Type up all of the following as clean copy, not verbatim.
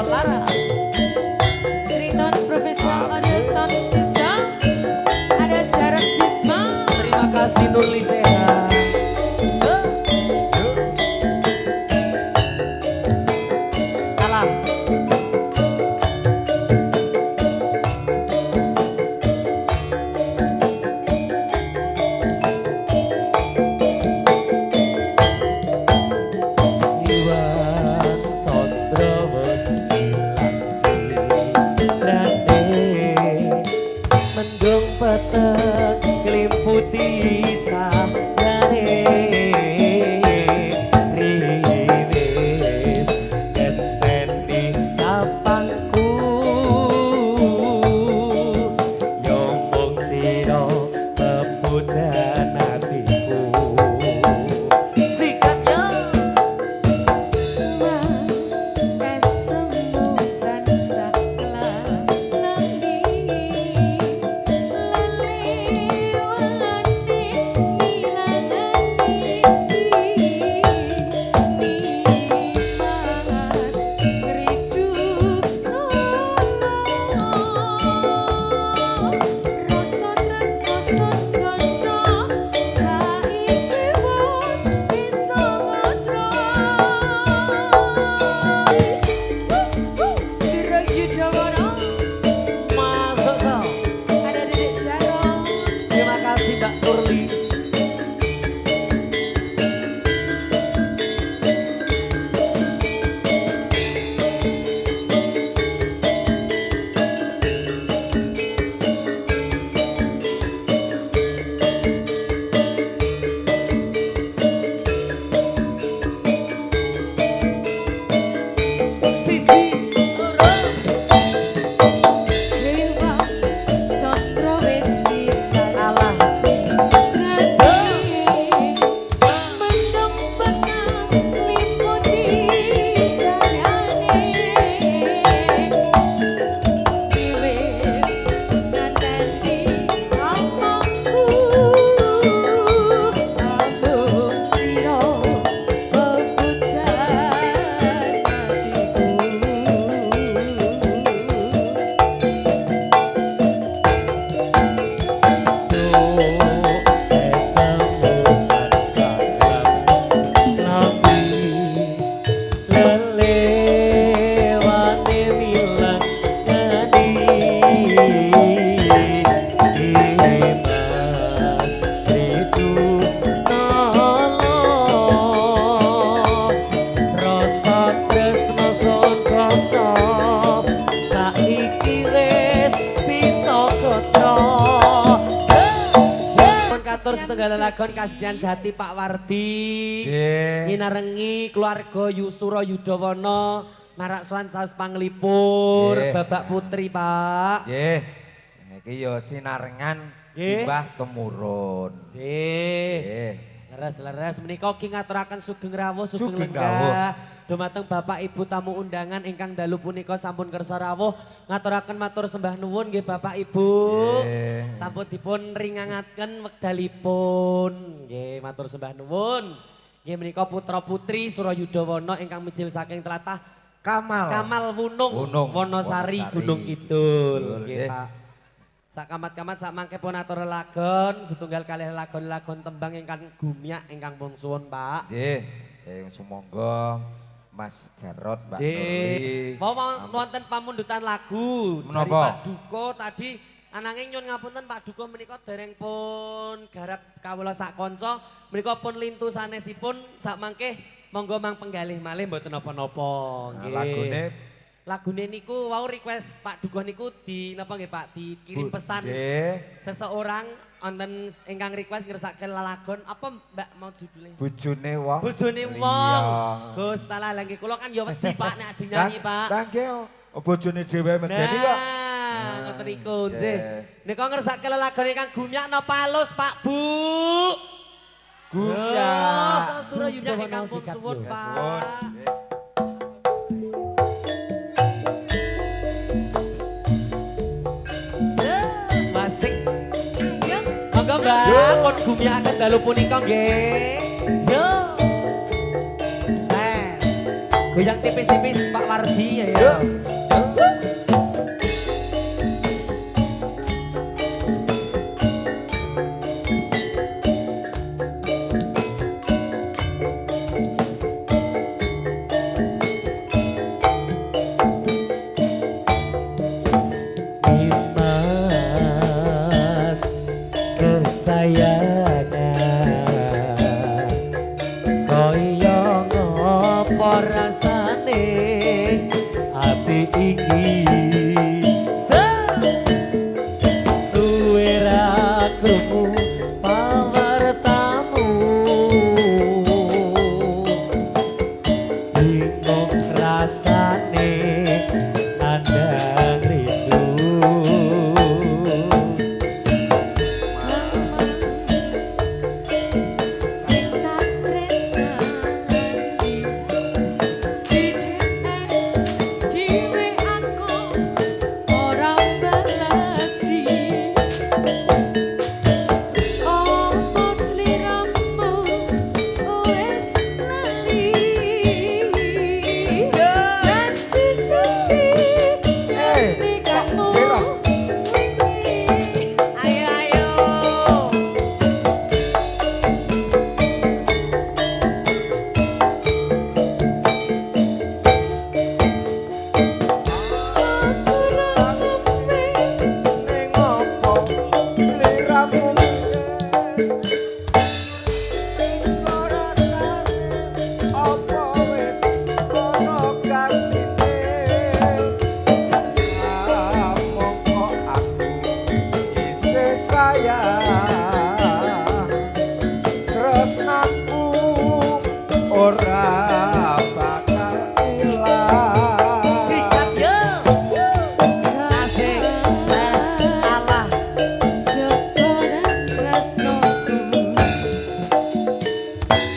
Laras. Triton Professional Audio Sound System. Ada Jarak Bisma. Terima kasih Nurli Sehat. Alam. Iwan Condrowosi Lanci mendung peteng nglimputi cahyane riwis ngenteni kapangku yo mung sira pepujan hatiku sikatnya Mas esemu tansah lanangi. Lelewani ngilangani. Nimas ngridu rasa tresno sanggono saiki wis bisa ngodro. Sira Yudawana masuk Sal. ada Dedek Jarong. Terima kasih Mbak Nurli. Siji loro Dewa Candrawesi alah mendung petang liputi cahayane. Wis ngandani omongku ambung sira pepujan Saiki wis bisa kodo. Katur setunggal lagon Kasedian Jati Pak Wardi. Nginarengi keluarga Yusura Yudawana marak sowan saus panglipur Nggih. Babak Putri Pak. Nggih. Iki ya sinarengan Nggih. simbah temurun. Nggih. Nggih. Leres-leres menika ki ngaturaken sugeng rawuh sugeng Sugeng lenggah. Dumateng Bapak Ibu tamu undangan ingkang dalu punika sampun kersa rawuh ngaturaken matur sembah nuwun nggih Bapak Ibu. Nggih. Sampun dipun ringangaken wekdalipun. Nggih matur sembah nuwun. Nggih menika putra putri Surayudawana ingkang mijil saking tlatah Kamal Wunung, Wunung, Wonosari Wonosari. Gunung Kidul. Betul, Nggih nggih. Pak. Sakamat-kamat sak mangke pun atur lagon, setunggal kalih lagon-lagon tembang ingkang gumyak ingkang pun suwun Pak. Nggih. Sumangga Mas Jarot, Mbak Nggih. Nurli. Mau wonten pamundutan lagu dari Menapa? Pak Duko tadi ananging nyun ngapunten Pak Duko menika dereng pun garap kawula sak kanca menika pun lintu sanesipun sak mangke monggo mang penggalih malih mboten napa-napa. Nggih. Lagune niku wau request Pak Duko niku di napa nggih Pak dikirim pesan Nggih. seseorang wonten ingkang request ngersake lelagon apa Mbak mau judulnya? Bojone wong. Bojone Iya. wong. Gus talah lagi kula kan ya wedi Pak nek aja nyanyi Pak. Lah nggih bojone dhewe medeni kok. Nah, ngoten niku nggih. nggih. Nika ngersake lelagon ingkang gumyak napa halus Pak Bu? Gumyak. Surayuda ingkang pun suwun Ya, Pak. suwun. Nggih. Masik. Monggo Mbak, pun gumyak akan dalu punika nggih. Yo. Ses. Goyang tipis-tipis Pak Wardi ya. Dimas kesayangan koyo ngopo rasane ati iki suwe ra krungu pawartamu bingung rasane nandang rindu Sing tak tresnani dhewe aku ora balesi opo sliramu wis lali janji suci kamu ayo ayo Ning opo sliramu ora rasane opo wis ono gantine mongko aku isih sayang tresnaku ora bakal ilang. sikat yo asik ses Allah Jeporan tresnoku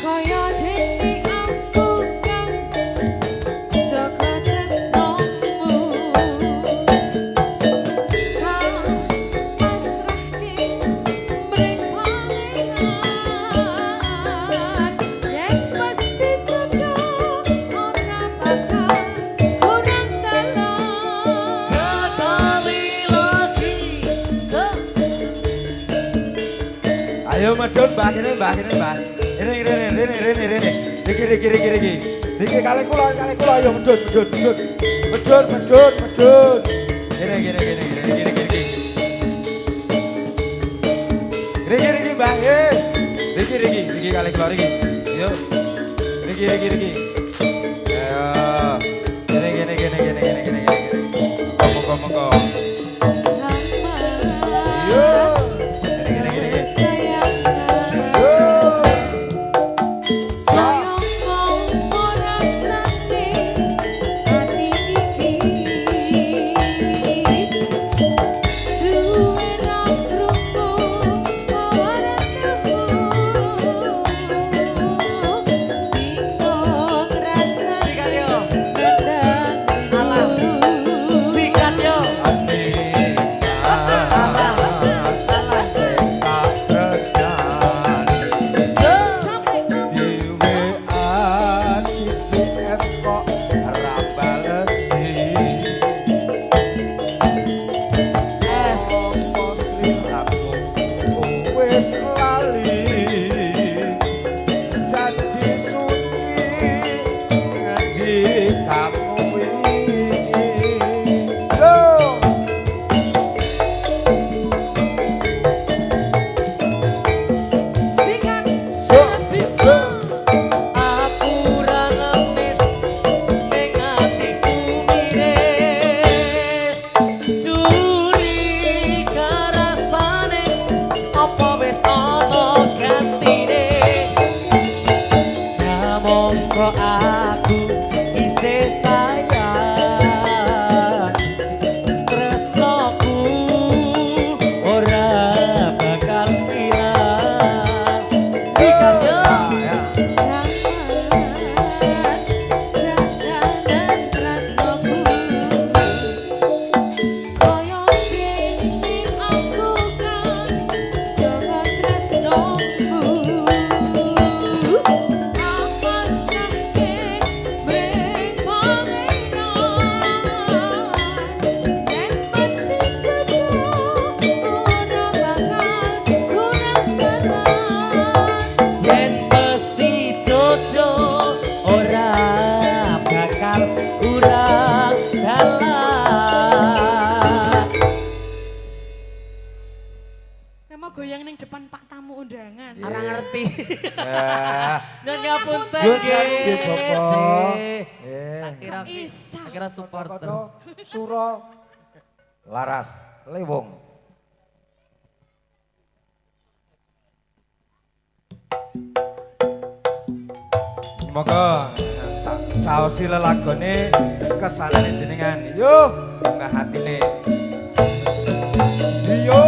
kaya dene aku kang jaga tresnomu kang pasrahke mring pangeran yen mesti cocok ora bakal kurang dalam sekali lagi Ayo medun mbak ini mbak. Ini. Riki kali kula ayo medun. Ini. Riki mbak. Riki kali kula Riki. Yuk. Riki. Ayo. Gini. Monggo. Yo. Gini. sikat yo Allah sikat yo Ani goyang ning depan Pak tamu undangan. Ora ngerti. Ya. Nyon ngapunten Yo nggih. jan nggih Bapak. Tak kira Isa. tak kira supporter. Kata Suro Laras Lewong. Moga tak caosi lelagone kesanane jenengan. Yo, mbah hatine. Yo.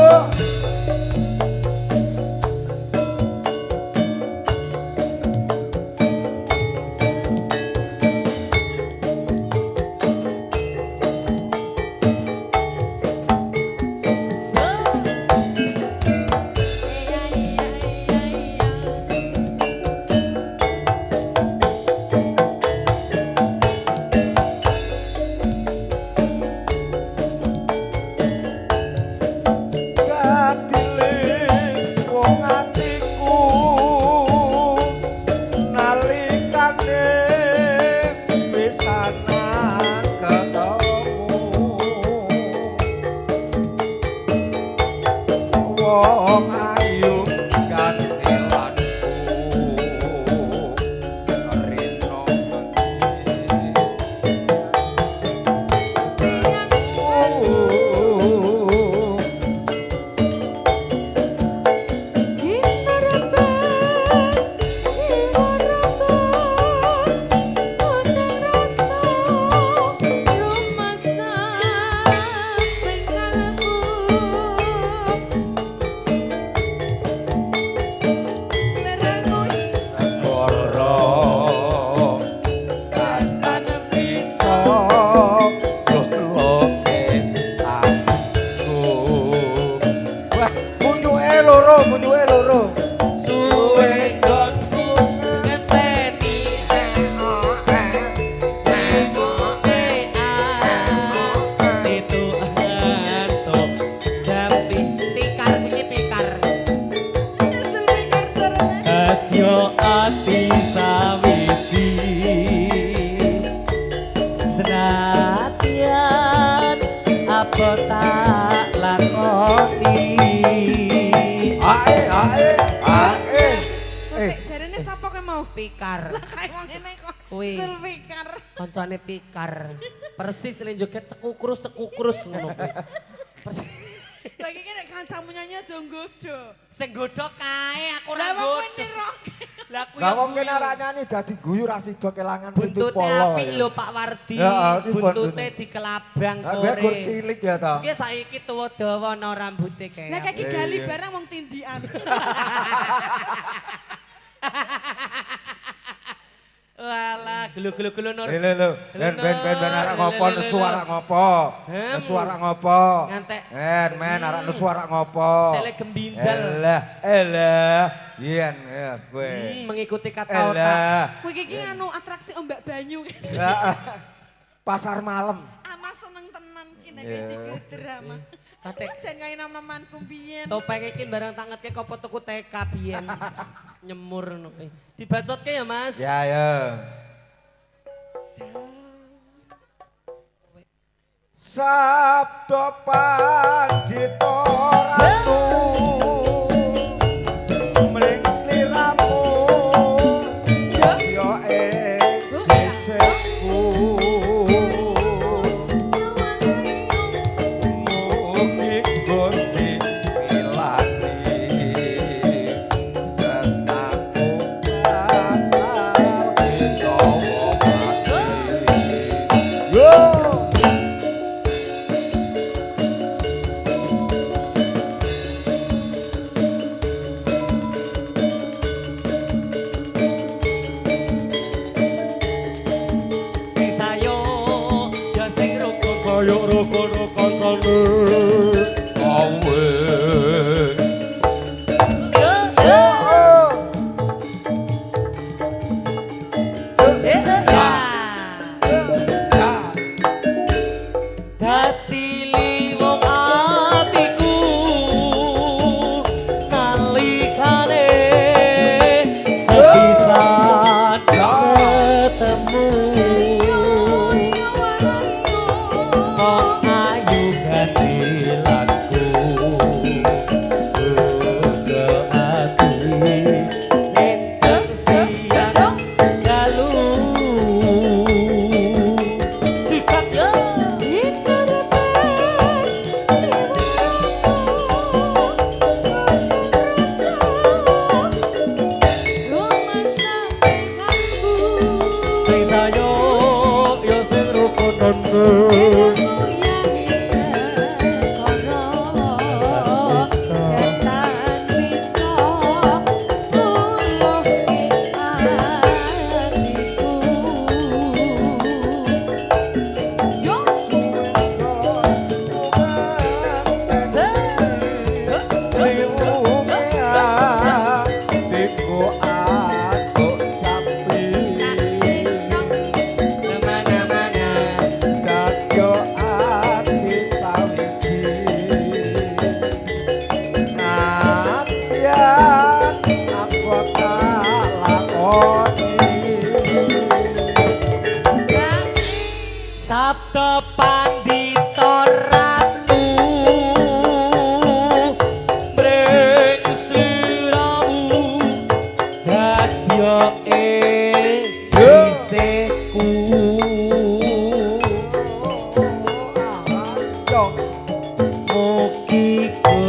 Pikar. Lah kae wong ngene kok. Kuwi. Zulfikar. Koncone Pikar. Persis le joget cekukrus ngono kuwi. Persis. Lagi ki nek kancamu nyanyi aja nggodo. Sing godhok kae aku ora Lah wong godhok. kuwi nirok. Lah kuwi Lah wong kene arek nyanyi dadi guyu ra sida kelangan pintu buntute polo. apik lho Pak Wardi. Ya, iki Buntute buntute. dikelabang Lah kore. gur cilik ya ta. Iki saiki tuwa dawa ana rambute kae. Lah kaki gali barang wong tindian. Walah, gelu-gelu nur. Lho, ben arek ngopo nesu arek ngopo? Nesu arek ngopo? Ngantek. Men arek nesu arek ngopo? Tele gembinjal. Elah, yen ya kowe. Mengikuti kata otak. Elah. Kowe iki anu atraksi ombak banyu. Pasar malam. Ama seneng tenan ki nek iki drama. Katek Jan kaya nom-nomanku biyen. topeng iki barang tangetke kopo tuku TK biyen. Nyemur ngono kuwi. Dibacotke ya, Mas. Ya ya. Sabda pandita ratu mring sliramu yo sisihku mugi Gusti milani tresnaku bakal digawa pasti yo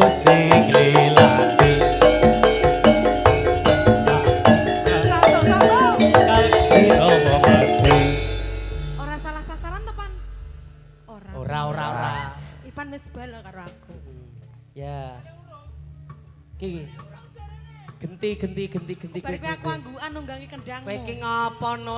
Gusti Lilati. Salto, salto. Kalti apa mati. Ora salah sasaran tepan. Ora. Ipan wis bala karo aku. Ya. Ki. Genti. Bariku aku anggukan nunggangi kendangmu. Kowe iki ngapa Nur?